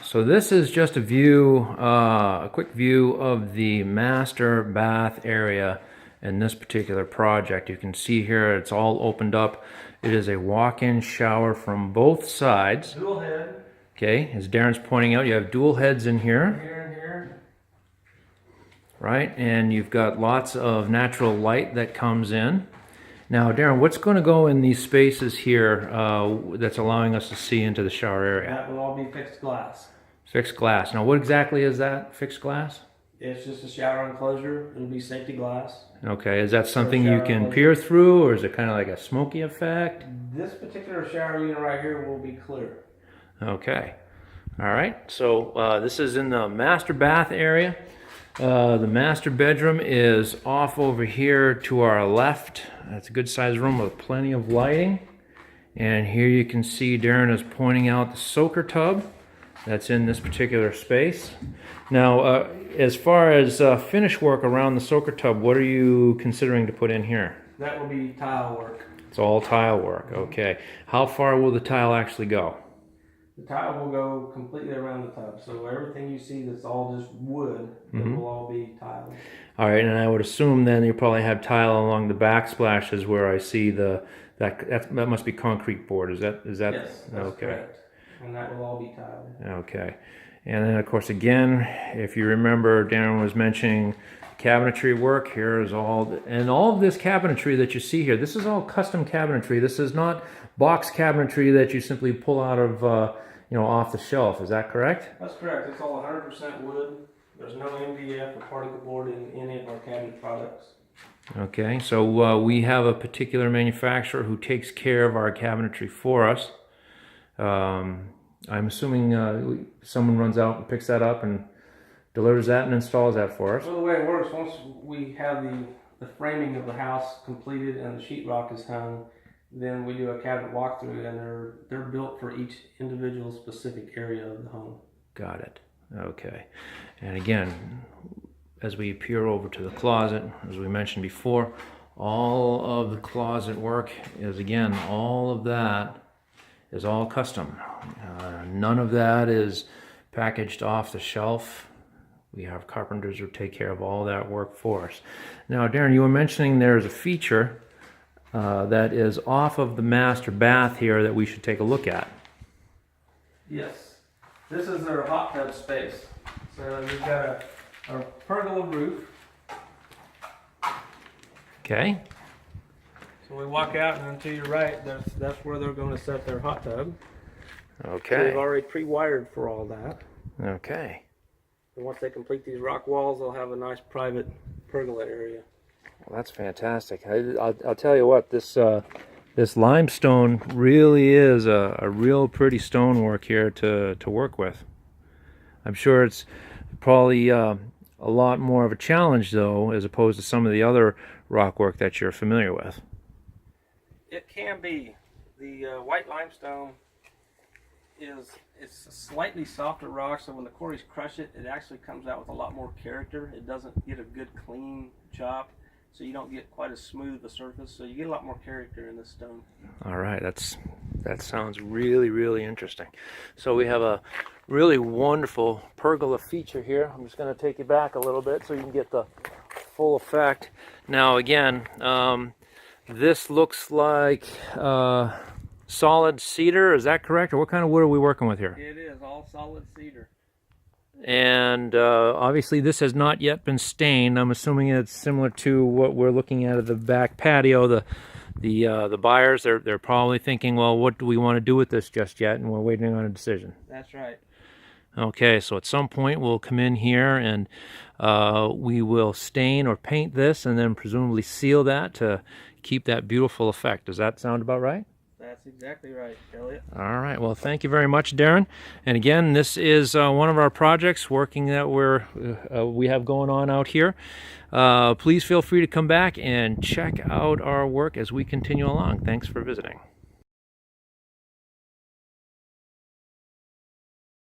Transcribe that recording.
So this is just a view, a quick view of the master bath area in this particular project. You can see here it's all opened up. It is a walk-in shower from both sides. Dual head. Okay, as Darren's pointing out, you have dual heads in here. Here and here. Right, and you've got lots of natural light that comes in. Now, Darren, what's going to go in these spaces here that's allowing us to see into the shower area? That will all be fixed glass. Fixed glass. Now, what exactly is that, fixed glass? It's just a shower enclosure. It'll be safety glass. Okay, is that something you can peer through, or is it kind of like a smoky effect? This particular shower unit right here will be clear. Okay. All right, so this is in the master bath area. The master bedroom is off over here to our left. That's a good sized room with plenty of lighting. And here you can see Darren is pointing out the soaker tub that's in this particular space. Now, as far as finish work around the soaker tub, what are you considering to put in here? That will be tile work. It's all tile work, okay. How far will the tile actually go? The tile will go completely around the tub, so everything you see that's all just wood, it will all be tiled. All right, and I would assume then you probably have tile along the backsplashes where I see that must be concrete board. Is that? Yes, that's okay? Correct. And that will all be tiled. Okay, and then of course again, if you remember, Darren was mentioning cabinetry work. Here is all of this cabinetry that you see here. This is all custom cabinetry. This is not box cabinetry that you simply pull out of off the shelf. Is that correct? That's correct. It's all 100% wood. There's no MDF or particle board in any of our cabinet products. Okay, so we have a particular manufacturer who takes care of our cabinetry for us. I'm assuming someone runs out and picks that up and delivers that and installs that for us. Well, the way it works, once we have the framing of the house completed and the sheetrock is hung, then we do a cabinet walkthrough, and they're built for each individual specific area of the home. Got it. Okay. And again, as we peer over to the closet, as we mentioned before, all of the closet work is, again, all of that is all custom. None of that is packaged off the shelf. We have carpenters who take care of all that work for us. Now, Darren, you were mentioning there's a feature that is off of the master bath here that we should take a look at. Yes. This is their hot tub space. So you've got a pergola roof. Okay. So we walk out, and then to your right, that's where they're going to set their hot tub. Okay. So they've already pre-wired for all that. Okay. And once they complete these rock walls, they'll have a nice private pergola area. Well, that's fantastic. I'll tell you what, this limestone really is a real pretty stonework here to work with. I'm sure it's probably a lot more of a challenge, though, as opposed to some of the other rock work that you're familiar with. It can be. The white limestone it's a slightly softer rock, so when the quarries crush it, it actually comes out with a lot more character. It doesn't get a good clean chop, so you don't get quite as smooth a surface, so you get a lot more character in this stone. All right, that sounds really, really interesting. So we have a really wonderful pergola feature here. I'm just going to take you back a little bit so you can get the full effect. Now again, this looks like solid cedar, is that correct? Or what kind of wood are we working with here? It is all solid cedar. And obviously this has not yet been stained. I'm assuming it's similar to what we're looking at the back patio. The buyers, they're probably thinking, well, what do we want to do with this just yet? And we're waiting on a decision. That's right. Okay, so at some point we'll come in here and we will stain or paint this and then presumably seal that to keep that beautiful effect. Does that sound about right? That's exactly right, Elliot. All right. Well, thank you very much, Darren. And again, this is one of our projects working that we have going on out here. Please feel free to come back and check out our work as we continue along. Thanks for visiting.